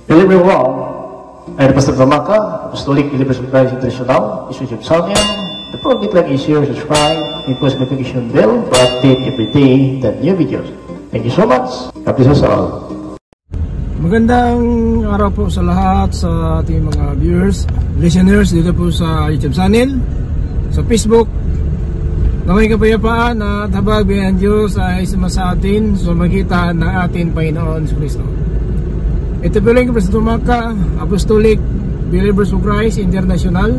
Hello everyone, I'm Pastor Gamaka, Apostolic Believers of Christ International, Bishop Salian. The program like is here, subscribe, and post notification bell to update every day the new videos. Thank you so much. God bless us all. Magandang araw po sa lahat sa ating mga viewers, listeners dito po sa YouTube channel, sa Facebook. Naway kapayapaan at habag ng Diyos ay sumasa atin sa magitan ng ating Panginoon sa Kristo. Ito po lang Pastor Gamaka, Apostolic Believers of Christ International.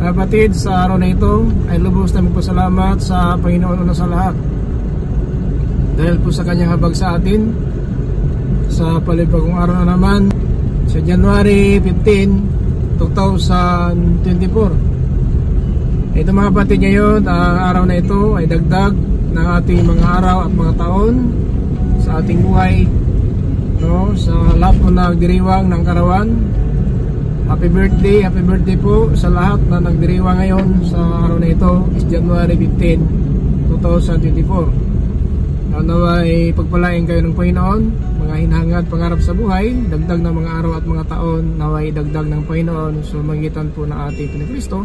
Kapatid, sa araw na ito ay lubos na magpasalamat sa Panginoon una sa lahat dahil po sa kanyang habag sa atin sa palibagong araw na naman sa January 15, 2024. Ito mga kapatid, ngayon ang araw na ito ay dagdag ng ating mga araw at mga taon sa ating buhay, no? Sa lahat po na nagdiriwang ng karawan, happy birthday po sa lahat na nagdiriwang ngayon sa araw na ito is January 15, 2024. Naway pagpalain kayo ng Panginoon, mga hinahangad pangarap sa buhay, dagdag ng mga araw at mga taon, naway dagdag ng Panginoon sa magitan po ng ating Kristo.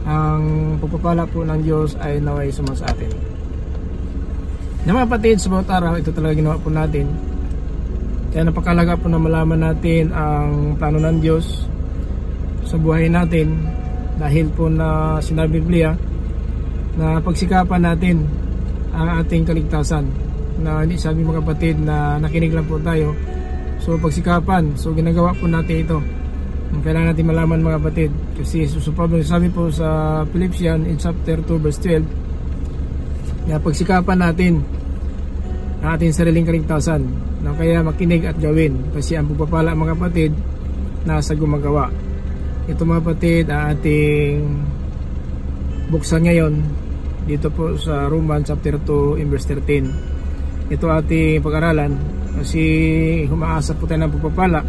Ang pagpapala po ng Diyos ay naway sumasa atin. Na mga kapatid, sa bawat araw ito talaga ginawa po natin. Kaya napakalaga po na malaman natin ang plano ng Diyos sa buhay natin, dahil po na sinabi Biblia na pagsikapan natin ang ating kaligtasan, na hindi sabi mga kapatid na nakinig lang po tayo. So pagsikapan, so ginagawa po natin ito. Kailangan natin malaman mga kapatid, kasi Pablo sabi po sa Philippians in chapter 2 verse 12 na pagsikapan natin ang ating sariling kaligtasan, na kaya makinig at gawin, kasi ang pagpapala mga kapatid nasa gumagawa. Ito mga kapatid ang ating buksan ngayon dito po sa Romans chapter 2 verse 13. Ito ating pag-aralan kasi humaasa po tayo ng pagpapala.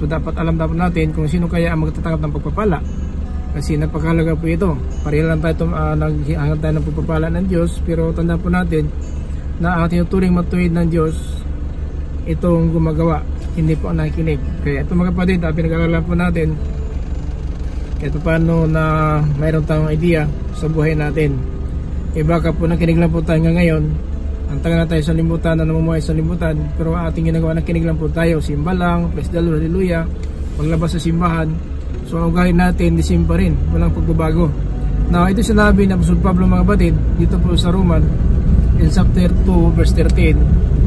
So dapat alam dapat natin kung sino kaya ang magtatanggap ng pagpapala, kasi napakahalaga po ito. Pareho lang tayo naghihangad tayo ng pagpapala ng Diyos, pero tandaan po natin na ang tinuturing matuwid ng Diyos itong gumagawa, hindi po ang nakikinig. Kaya ito mga kapatid, pinag-aralan po natin ito paano na mayroon tayong idea sa buhay natin. Baka po nakinig lang po tayo ngayon, ang taga na tayo sa limutan, na namumuhay sa limutan, pero ating ginagawa, nakinig lang po tayo, simba lang, praise the Lord, hallelujah, paglabas sa simbahan. So ang ugali natin, di simba rin, walang pagbabago. Now ito sinabi na Apostol Pablo mga kapatid dito po sa Roman in chapter 2 verse 13,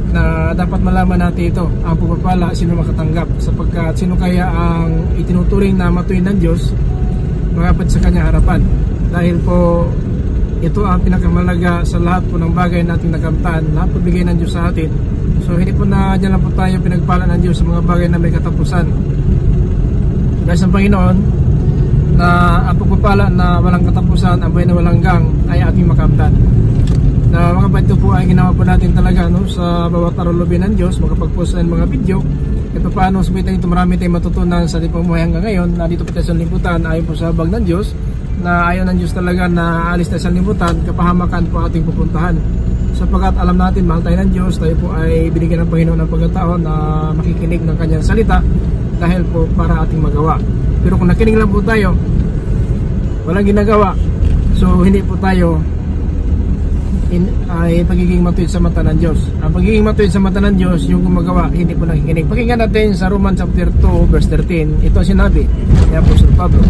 na dapat malaman natin ito, ang pagpapala, sino makatanggap, sapagkat sino kaya ang itinuturing na matuwid ng Diyos mga kapatid sa kanyang harapan, dahil po ito ang pinakamalaga sa lahat po ng bagay nating nakamtan, lahat po bigay ng Diyos sa atin. So hindi po na dyan lang po tayo pinagpala ng Diyos sa mga bagay na may katapusan. Dahil sa Panginoon na ang pagpapala na walang katapusan, ang buhay na walang hanggang ay ating makamtan. Na mga kapatid, po ay ginawa po natin talaga, no, sa bawat aralubin ng Diyos, makapag-post ng mga video. Ito paano sabihin ito, marami tayong matutunan sa ating pamumuhay hanggang ngayon, na dito po tayo sa liputan ayon po sa habag ng Diyos, na ayaw ng Diyos talaga na alis tayo sa liputan, kapahamakan po ating pupuntahan. Sapagkat alam natin, mahal tayo ng Diyos, tayo po ay binigyan ng Panginoon ng pagkataon na makikinig ng kanyang salita, dahil po para ating magawa. Pero kung nakinig lang po tayo, walang ginagawa, so hindi po tayo ay pagiging matuwid sa mata ng Diyos. Ang pagiging matuwid sa mata ng Diyos, yung gumagawa, hindi po nakikinig. Pakinggan natin sa Romans chapter 2 verse 13. Ito sinabi ni Apostol Pablo: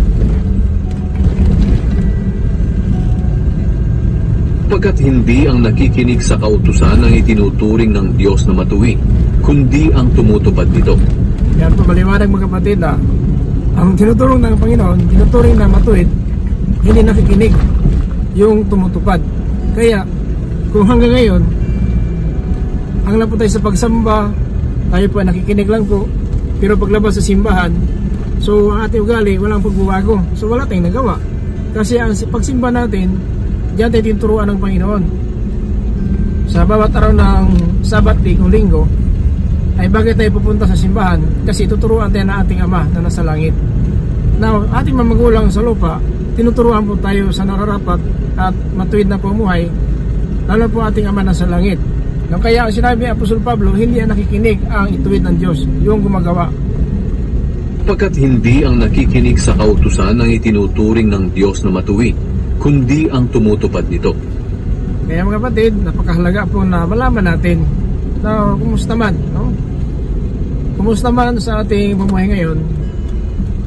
Pagkat hindi ang nakikinig sa kautusan ang itinuturing ng Diyos na matuwid, kundi ang tumutupad nito. Yan po, maliwanag mga kapatid, ang tinuturing ng Panginoon, tinuturing na matuwid, hindi nakikinig, yung tumutupad. Kaya kung hanggang ngayon ang lang po tayo sa pagsamba, tayo po nakikinig lang po, pero paglabas sa simbahan, so ang ating ugali walang pagbabago, so wala tayong nagawa. Kasi ang pagsimba natin, diyan tayo tinuturuan ng Panginoon. Sa bawat araw ng Sabat day kung linggo, ay bagay tayo pupunta sa simbahan, kasi tuturuan tayo ng ating Ama na nasa langit. Now, ating mga magulang sa lupa, tinuturuan po tayo sa nararapat at matuwid na pumuhay, lalo po ating Ama nasa langit. Kaya ang sinabi ni Apostol Pablo, hindi ang nakikinig ang ituwid ng Diyos, yung gumagawa. Sapagkat hindi ang nakikinig sa kautusan ang itinuturing ng Diyos na matuwid, kundi ang tumutupad nito. Kaya mga kapatid, napakahalaga po na malaman natin na kumusta man, no? Kumusta man sa ating pamumuhay ngayon,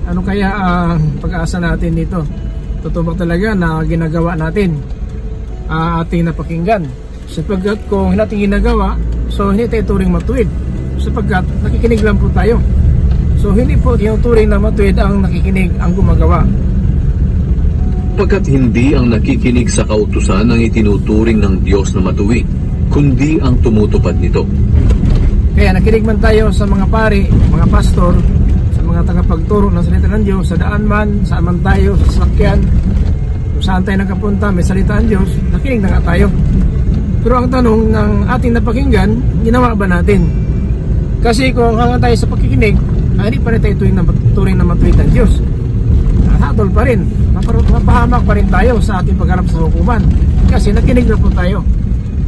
ano kaya ang pag-aasa natin dito? Totoo ba talaga na ginagawa natin ating napakinggan? Sapagkat kung hindi natin ginagawa, so hindi tayo turing matuwid. Sapagkat nakikinig lang po tayo. So hindi po yung turing na matuwid ang nakikinig, ang gumagawa. Pagkat hindi ang nakikinig sa kautusan ang itinuturing ng Diyos na matuwid, kundi ang tumutupad nito. Kaya nakinig man tayo sa mga pari, mga pastor, sa mga tagapagturo ng salita ng Diyos, sa daan man, saan man tayo, sa sasakyan, kung saan tayo nakapunta, may salita ng Diyos, nakinig na nga tayo. Pero ang tanong ng ating napakinggan, ginawa ba natin? Kasi kung hanggang tayo sa pakikinig, hindi pa rin tayo turing na matuwid ng Diyos. Hatol pa rin, mapahamak pa rin tayo sa ating pagharap sa hukuman. Kasi nakinig na po tayo,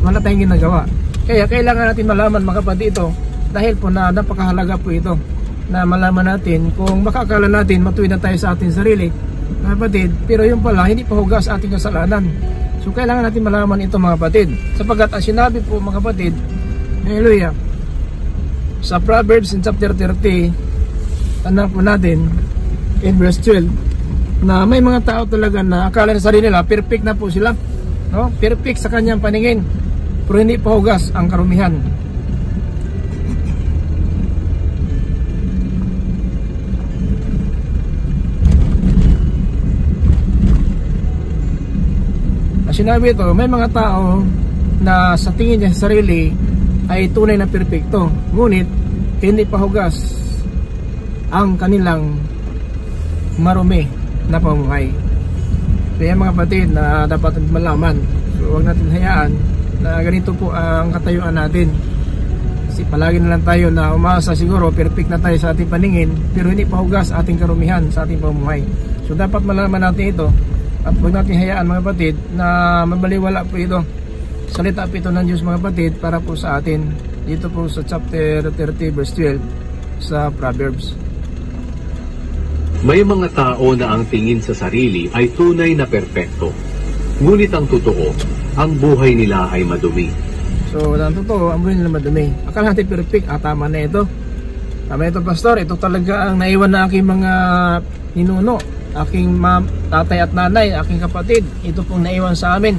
wala tayong ginagawa. Kaya kailangan natin malaman mga kapatid ito, dahil po na napakahalaga po ito, na malaman natin kung makakala natin matuwid na tayo sa ating sarili, mga kapatid, pero yung pala hindi pa hugas ating kasalanan. So kailangan natin malaman ito mga kapatid, sapagkat ang sinabi po mga kapatid, hallelujah, sa Proverbs in chapter 30, tanong po natin in verse 12, na may mga tao talaga na akala sa sarili nila perfect na po sila, no? Perfect sa kanyang paningin, pero hindi pa hugas ang karumihan. Sinabi ito, may mga tao na sa tingin niya sa sarili ay tunay na perpekto, ngunit hindi pa hugas ang kanilang marumi na pamumuhay. Kaya mga kapatid na dapat malaman, so huwag natin hayaan na ganito po ang katayuan natin. Kasi palagi na lang tayo na umasa siguro perfect na tayo sa ating paningin, pero hindi pa hugas ating karumihan sa ating pamumuhay. So dapat malaman natin ito. At huwag natin hayaan mga kapatid na mabaliwala po ito. Salita po ito ng Diyos mga kapatid para po sa atin. Dito po sa chapter 30 verse 12 sa Proverbs. May mga tao na ang tingin sa sarili ay tunay na perpekto. Ngunit ang totoo, ang buhay nila ay madumi. So ang totoo, ang buhay nila madumi. Akala natin perfect, tama na ito. Tama ito pastor, ito talaga ang naiwan na aking mga ninuno, aking tatay at nanay, aking kapatid. Ito pong naiwan sa amin.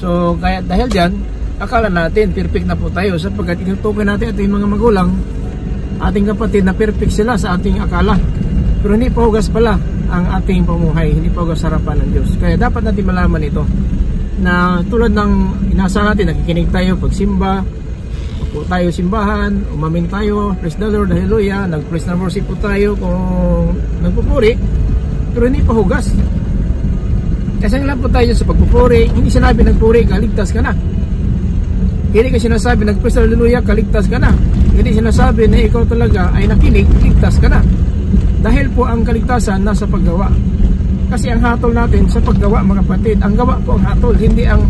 So kaya dahil dyan, akala natin perfect na po tayo, sapagkat inutukoy natin ating mga magulang, ating kapatid na perfect sila sa ating akala. Pero hindi pa hugas pala ang ating pamuhay, hindi pa hugas harapan ng Diyos. Kaya dapat natin malaman ito, na tulad ng inaasahan natin, nakikinig tayo pagsimba, po tayo simbahan, umamin tayo, praise the Lord, hallelujah, nag-praise na worship po tayo kung nagpupuri, pero hindi pa hugas. Kasi lang po tayo sa pagpupuri, hindi sinabi nagpuri, kaligtas ka na. Hindi ka sinasabi nag-praise hallelujah, kaligtas ka na. Hindi sinasabi na ikaw talaga ay nakinig, ligtas ka na. Dahil po ang kaligtasan nasa paggawa. Kasi ang hatol natin sa paggawa mga kapatid, ang gawa po ang hatol, hindi ang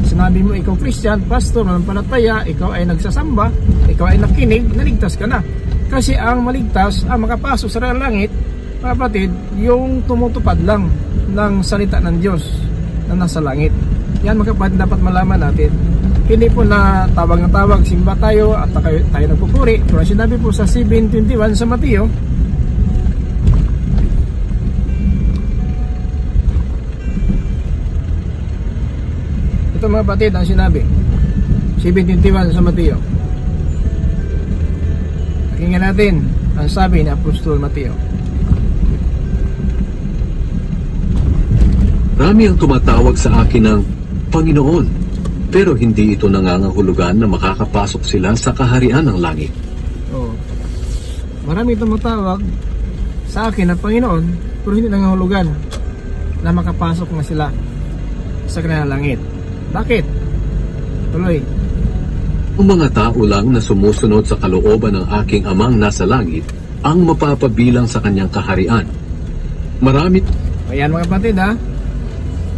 sinabi mo ikaw Christian, pastor, mananampalataya, ikaw ay nagsasamba, ikaw ay nakinig, naligtas ka na. Kasi ang maligtas, ang makapasok sa langit, mga kapatid, yung tumutupad lang ng salita ng Diyos na nasa langit. Yan mga kapatid, dapat malaman natin. Hindi po na tawag na tawag, simba tayo at tayo nagpupuri. Pero sinabi po sa 7:21 sa Mateo, ito mga kapatid ang sinabi 7:21 sa Mateo. Pakinggan natin ang sabi ni Apostol Mateo. Marami ang tumatawag sa akin ng Panginoon, pero hindi ito nangangahulugan na makakapasok sila sa kaharian ng langit. Marami tumatawag sa akin ng Panginoon, pero hindi nangangahulugan na makapasok na sila sa kanilang langit. Bakit? Tuloy. Ang mga tao lang na sumusunod sa kalooban ng aking amang nasa langit ang mapapabilang sa kanyang kaharian. Marami... Ayan mga kapatid ha.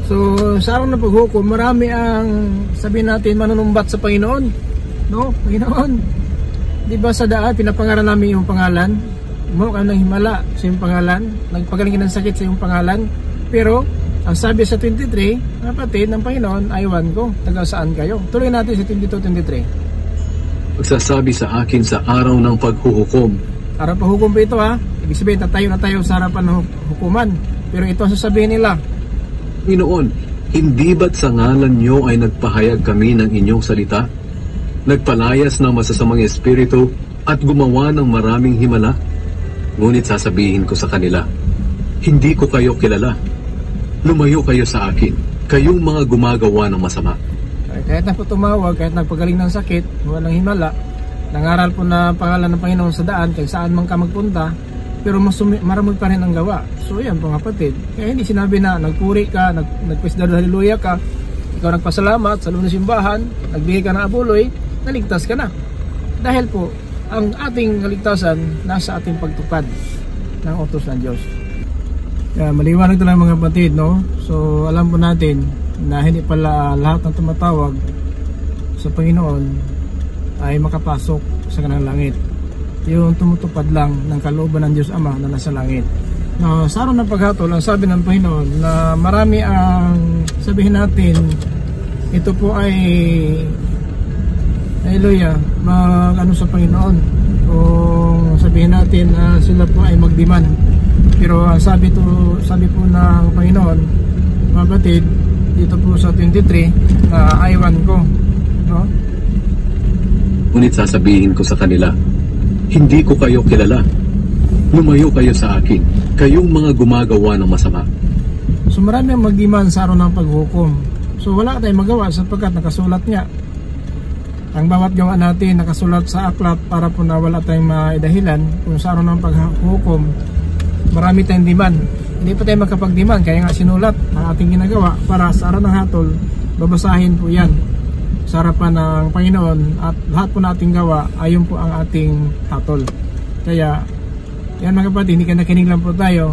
So sa araw na paghukom, marami ang sabihin natin manunumbat sa Panginoon. No? Panginoon, di ba sa daan pinapangaral namin yung pangalan? gumawa ka ng himala sa iyong pangalan, nagpagaling ka ng sakit sa iyong pangalan, pero ang sabi sa 23, kapatid ng Panginoon, aywan ko, taga saan kayo? Tuloy natin sa 22-23. Magsasabi sa akin sa araw ng paghuhukom. Araw paghukom po ito ha. Ibig sabihin, tatayo na tayo sa harapan ng hukuman. Pero ito ang sasabihin nila. Panginoon, hindi ba't sa ngalan niyo ay nagpahayag kami ng inyong salita? Nagpalayas ng masasamang espiritu at gumawa ng maraming himala? Ngunit sasabihin ko sa kanila, hindi ko kayo kilala. Lumayo kayo sa akin, kayong mga gumagawa ng masama. Kahit na po tumawag, kahit nagpagaling ng sakit, walang himala, nangaral po na pangalan ng Panginoon sa daan, kahit saan man ka magpunta, pero maramod pa rin ang gawa. So yan po kapatid. Kaya hindi sinabi na nagpuri ka, nagpwisdar haleluya ka, ikaw nagpasalamat sa lunes simbahan, nagbigay ka ng abuloy, naligtas ka na. Dahil po, ang ating kaligtasan nasa ating pagtupad ng utos ng Diyos. Kaya maliwanag ito lang mga kapatid, no? So alam po natin na hindi pala lahat ng tumatawag sa Panginoon ay makapasok sa kanang langit. Yung tumutupad lang ng kalooban ng Diyos Ama na nasa langit. No, sa araw ng paghatol, ang sabi ng Panginoon na marami ang sabihin natin, ito po ay haleluya, mag-ano sa Panginoon. Kung sabihin natin na sila po ay magdiman. Pero sabi po ng Panginoon, mga kapatid, dito po sa 23, na aywan ko. No? Ngunit sasabihin ko sa kanila, hindi ko kayo kilala. Lumayo kayo sa akin, kayong mga gumagawa ng masama. So marami ang magdiman sa araw ng paghukom. So wala tayong magawa sapagkat nakasulat nga. Ang bawat gawa natin nakasulat sa aklat para po na wala tayong maidahilan kung sa araw ng paghukom. Marami tayong demand. Hindi pa tayo magkapag-demand, kaya nga sinulat ang ating ginagawa para sa araw ng hatol, babasahin po yan sa harapan ng Panginoon at lahat po nating gawa, ayon po ang ating hatol. Kaya yan mga kapatid, hindi ka nakinig lang po tayo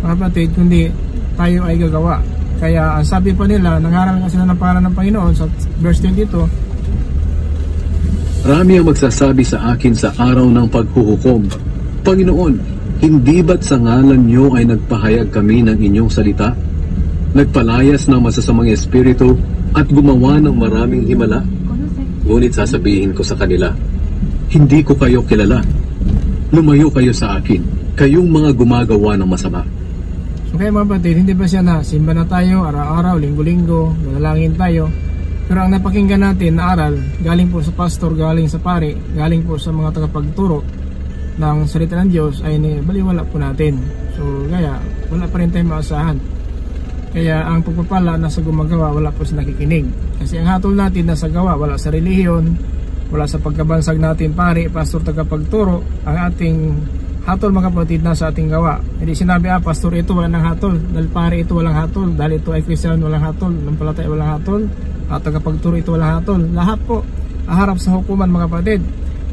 mga kapatid, kundi tayo ay gagawa. Kaya ang sabi pa nila, nangaral nga sila ng pangalan ng Panginoon sa verse 22. Marami ang magsasabi sa akin sa araw ng paghuhukom, Panginoon, hindi ba't sa ngalan niyo ay nagpahayag kami ng inyong salita? Nagpalayas ng masasamang espiritu at gumawa ng maraming himala? Ngunit sasabihin ko sa kanila, hindi ko kayo kilala. Lumayo kayo sa akin, kayong mga gumagawa ng masama. So kaya mga kapatid, hindi ba siya na simba na tayo araw-araw, linggo-linggo, manalangin tayo? Pero ang napakinggan natin na aral, galing po sa pastor, galing sa pari, galing po sa mga tagapagturo ng salita ng Diyos ay baliwala po natin. So kaya wala pa rin tayong maasahan. Kaya ang pagpapala nasa gumagawa, wala po sa nakikinig. Kasi ang hatol natin nasa gawa, wala sa relihiyon, wala sa pagkabansag natin pari, pastor, tagapagturo. Ang ating hatol mga kapatid nasa ating gawa. Hindi sinabi pastor ito walang hatol, dahil pari ito walang hatol, dahil ito ay Christian walang hatol, nampalataya walang hatol, at tagapagturo ito walang hatol. Lahat po aharap sa hukuman mga kapatid.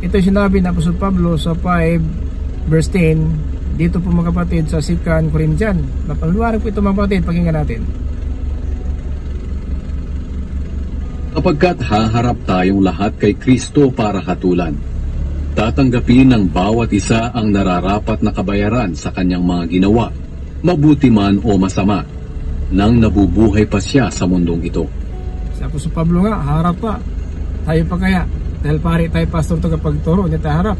Ito sinabi ng Apostol Pablo sa 5 verse 10 dito po mga kapatid sa 2 Corinthians. Napaliwanag po ito mga kapatid, pakinggan natin. Kapagkat haharap tayong lahat kay Kristo para hatulan, tatanggapin ng bawat isa ang nararapat na kabayaran sa kanyang mga ginawa, mabuti man o masama, nang nabubuhay pa siya sa mundong ito. Sa Apostol Pablo nga, harap pa. Tayo pa kaya? Dahil pari tayo pastor tagapagturo, hindi tayo harap.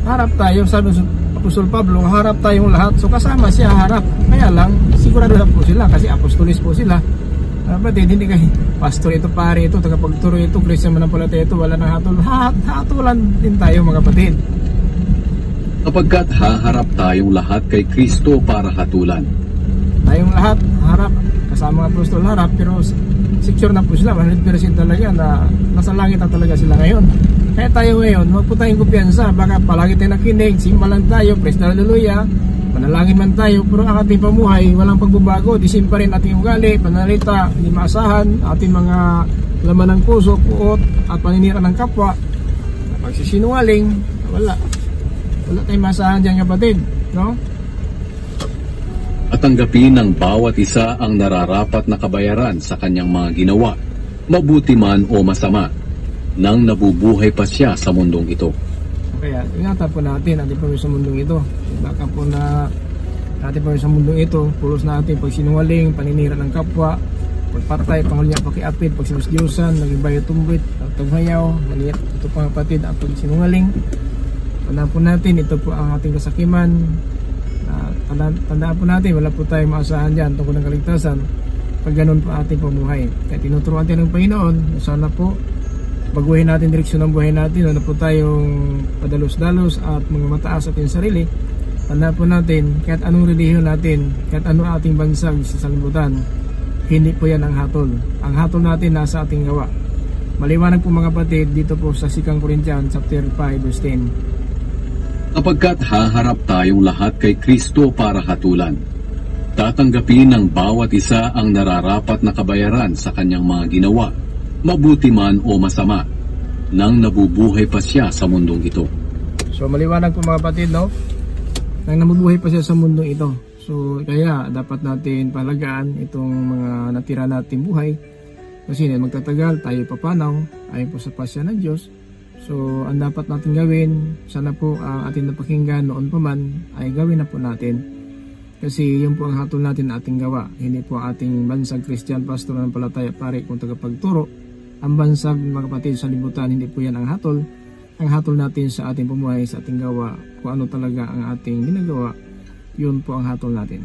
Harap tayo, sabi ng Apostol Pablo, harap tayong lahat. So kasama siya harap. Kaya lang, sigurado na po sila kasi apostolis po sila. Kapatid, hindi kayo pastor ito, pari ito, tagapagturo ito, Christian manampalataya ito, wala nang hatol. Hatulan din tayo mga kapatid. Kapagkat haharap tayong lahat kay Kristo para hatulan. Tayong lahat harap, kasama ng apostol harap, pero secure na po sila, 100% talaga na nasa langit na talaga sila ngayon. Kaya tayo ngayon, huwag po tayong kumpiyansa, baka palagi tayo nakinig, simba lang tayo, praise the hallelujah, manalangin man tayo, pero ang ating pamuhay, walang pagbabago, disim pa rin ating ugali, panalita, hindi maasahan, ating mga laman ng puso, puot, at paninira ng kapwa, pagsisinungaling, wala tayong maasahan dyan kapatid, no? At tanggapin ng bawat isa ang nararapat na kabayaran sa kanyang mga ginawa, mabuti man o masama, nang nabubuhay pa siya sa mundong ito. Kaya ingatan po natin ating po sa mundong ito. Baka po na ating po sa mundong ito, pulos natin pagsinungaling, paninira ng kapwa, pagpatay, pangulinya, pakiapid, pagsinusdiyosan, naging bayo tumbit, pagtaghayaw, maniyak, ito po mga kapatid, ang pagsinungaling. Tandaan po natin, ito po ang ating kasakiman. Tandaan po natin, wala po tayong maasahan dyan tungkol ng kaligtasan pag ganun po ating pamuhay. Kaya tinuturuan natin ng Panginoon, sana po baguhin natin direksyon ng buhay natin, wala po tayong padalos-dalos at mga mataas ating sarili. Tandaan po natin, kahit anong relihiyon natin, kahit anong ating bansag sa sanlibutan, hindi po yan ang hatol. Ang hatol natin nasa ating gawa. Maliwanag po mga kapatid dito po sa 2 Corinthians chapter 5 verse 10. Kapagkat haharap tayong lahat kay Kristo para hatulan, tatanggapin ng bawat isa ang nararapat na kabayaran sa kanyang mga ginawa, mabuti man o masama, nang nabubuhay pa siya sa mundong ito. So maliwanag po mga kapatid, no? Nang nabubuhay pa siya sa mundong ito. So kaya dapat natin palagaan itong mga natira nating buhay. Kasi magtatagal, tayo papanaw, ayon po sa pasya ng Diyos. So ang dapat natin gawin, sana po ang ating napakinggan noon pa man, ay gawin na po natin. Kasi yun po ang hatol natin na ating gawa. Hindi po ating bansag Christian pastor ng palataya pare kung tagapagturo. Ang bansag mga kapatid sa libutan, hindi po yan ang hatol. Ang hatol natin sa ating pumuhay, sa ating gawa, kung ano talaga ang ating ginagawa, yun po ang hatol natin.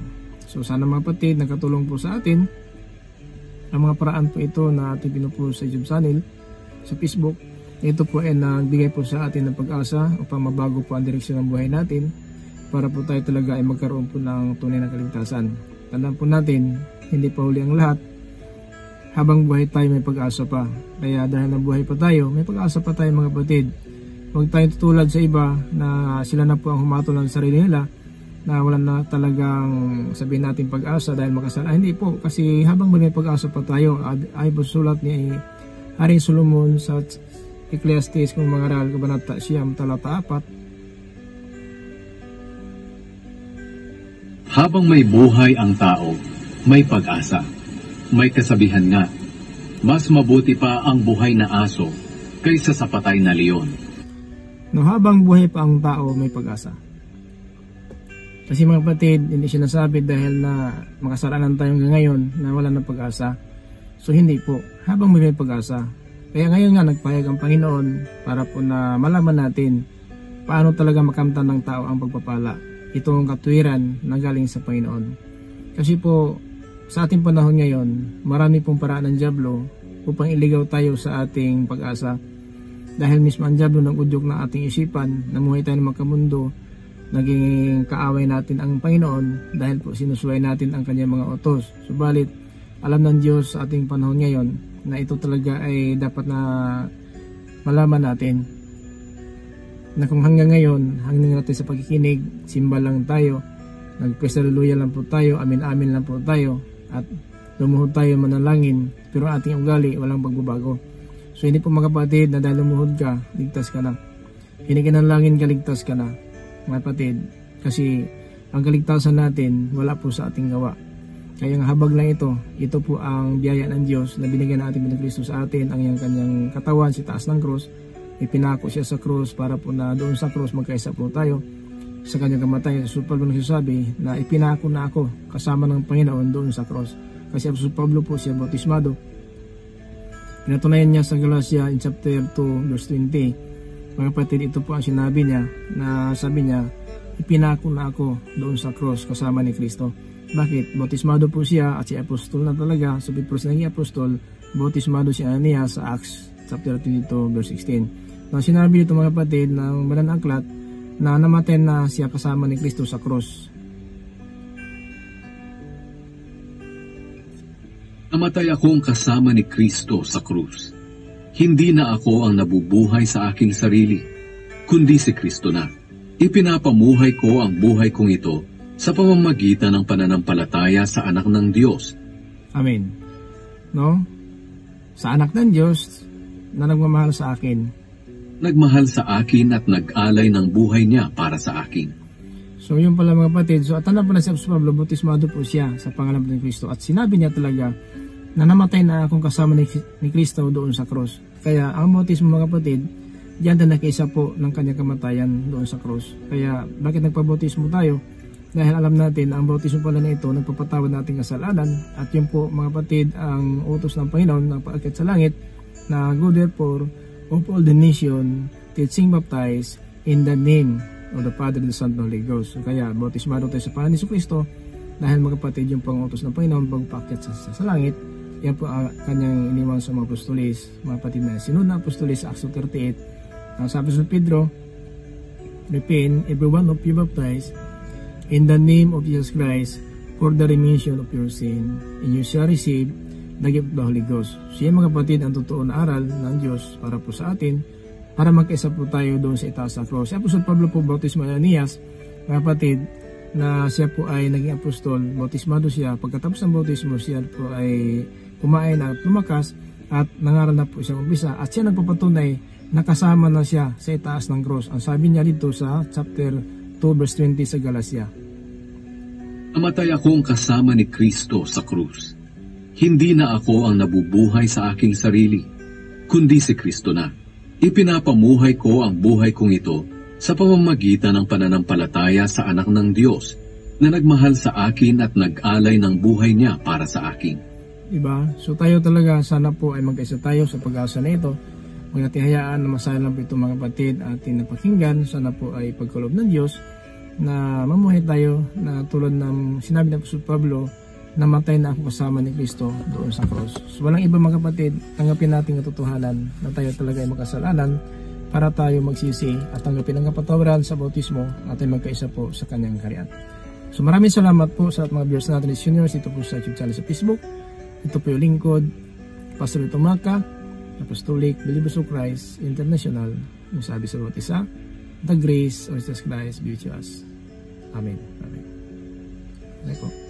So sana mga kapatid, nakatulong po sa atin ang mga paraan po ito na ating pinupost sa YouTube channel, sa Facebook. Ito po ay nagbigay po sa atin ng pag-asa upang mabago po ang direksyon ng buhay natin para po tayo talaga ay magkaroon po ng tunay na kaligtasan. Tandaan po natin, hindi pa huli ang lahat. Habang buhay tayo may pag-asa pa. Kaya dahil nabuhay pa tayo, may pag-asa pa tayo mga kapatid. Huwag tayong tutulad sa iba na sila na po ang humatol ng sarili nila, na wala na talagang sabihin natin pag-asa dahil makasal. Hindi po, kasi habang may pag-asa pa tayo, ay po sulat ni Haring Solomon sa Ecclesiastes kung mangaral kabanata siyam talata 4. Habang may buhay ang tao, may pag-asa. May kasabihan nga, mas mabuti pa ang buhay na aso kaysa sa patay na leon. No, habang buhay pa ang tao, may pag-asa. Kasi mga kapatid, hindi siya nasabi dahil na makasalanan tayo hanggang ngayon na wala ng pag-asa. So hindi po, habang may pag-asa. Kaya ngayon nga nagpahayag ang Panginoon para po na malaman natin paano talaga makamtan ng tao ang pagpapala. Itong katuwiran na galing sa Panginoon. Kasi po, sa ating panahon ngayon, marami pong paraan ng dyablo upang iligaw tayo sa ating pag-asa. Dahil mismo ang dyablo ng udyok ng ating isipan, namuhay tayo ng magkamundo, naging kaaway natin ang Panginoon dahil po sinusuway natin ang kanyang mga utos. Subalit, alam ng Diyos sa ating panahon ngayon na ito talaga ay dapat na malaman natin. Na kung hanggang ngayon, hanggang natin sa pagkikinig, simba lang tayo, nagpesaleluya lang po tayo, amin-amin lang po tayo, at lumuhod tayo manalangin, pero ating ugali walang pagbabago. So hindi po mga kapatid na dahil lumuhod ka, ligtas ka na. Hindi ka nalangin ka, ligtas ka na. Mga kapatid, kasi ang kaligtasan natin wala po sa ating gawa. Kaya ang habag lang ito po ang biyaya ng Diyos na binigyan natin ng Kristo sa atin, ang kanyang katawan, si taas ng krus. Ipinako siya sa krus para po na doon sa krus magkaisa po tayo sa kanyang kamatayan. So Pablo nagsasabi na ipinako na ako kasama ng Panginoon doon sa krus. Kasi Apostol Pablo po siya bautismado. Pinatunayan niya sa Galatia in chapter 2 verse 20. Mga kapatid, ito po ang sinabi niya na sabi niya, ipinako na ako doon sa krus kasama ni Kristo. Bakit? Bautismado po siya at si apostol na talaga. Sabi po siya naging apostol, bautismado si Ananias sa Acts chapter 22 verse 16. Na sinabi nito mga kapatid ng Banal na Aklat na namatay na siya kasama ni Kristo sa krus. Namatay akong kasama ni Kristo sa krus. Hindi na ako ang nabubuhay sa aking sarili, kundi si Kristo na. Ipinapamuhay ko ang buhay kong ito sa pamamagitan ng pananampalataya sa anak ng Diyos. Amen. No? Sa anak ng Diyos na nagmamahal sa akin. Nagmahal sa akin at nag-alay ng buhay niya para sa akin. So yun pala mga kapatid. So at ano pala si Apostol Pablo, bautismado po siya sa pangalan ng Kristo. At sinabi niya talaga na namatay na akong kasama ni Kristo doon sa cross. Kaya ang bautismo mga kapatid, diyan na nakaisa po ng kanyang kamatayan doon sa cross. Kaya bakit nagpabautismo tayo? Dahil alam natin na ang bautismo pala na ito nagpapatawad nating kasalanan, at yun po mga kapatid ang utos ng Panginoon na paakyat sa langit na go therefore of all the nation, teaching, baptize in the name of the Father, the Son, and the Holy Ghost. So, kaya bautismado tayo sa pangalan ni Jesucristo dahil mga kapatid yung pangutos ng Panginoon pagpaakyat sa langit. Yan po ang kanyang iniwan sa mga apostolis, mga kapatid na sinunod na apostolis sa Acts 38. Ang sabi sa Pedro, repent every one of you baptized in the name of Jesus Christ for the remission of your sin, and you shall receive the gift of the Holy Ghost. So yan mga kapatid ang totoo na aral ng Diyos para po sa atin, para magkaisa po tayo doon sa itaas sa cross. Si Apostol Pablo po, bautismo ni Ananias, mga kapatid, na siya po ay naging apostol, bautismado siya. Pagkatapos ng bautismo, siya po ay kumain at lumakas at nangaral na po siyang umpisa, at siya nagpapatunay na kasama na siya sa itaas ng cross. Ang sabi niya dito sa chapter 2 verse 20 sa Galatia, namatay akong kasama ni Kristo sa krus. Hindi na ako ang nabubuhay sa aking sarili, kundi si Kristo na. Ipinapamuhay ko ang buhay kong ito sa pamamagitan ng pananampalataya sa anak ng Diyos na nagmahal sa akin at nag-alay ng buhay niya para sa akin. Diba? So tayo talaga sana po ay magkaisa tayo sa pag-asa na ito. Huwag natin hayaan na masaya lang po itong mga kapatid ating napakinggan. Sana po ay pagkaloob ng Diyos na mamuhay tayo na tulad ng sinabi ng Apostol Pablo, namatay na ako kasama ni Kristo doon sa cross. So walang iba mga kapatid, tanggapin natin ang katotohanan na tayo talaga ay makasalanan para tayo magsisi at tanggapin ang kapatawaran sa bautismo at ay magkaisa po sa kanyang kaharian. So maraming salamat po sa mga viewers natin is Juniors dito po sa YouTube channel sa Facebook. Ito po yung lingkod, Pastor Tomaka, Apostolic Believers of Christ International. Yung sabi sa bawat isa, the grace of Jesus Christ be with us. Amen. Amen. Okay po.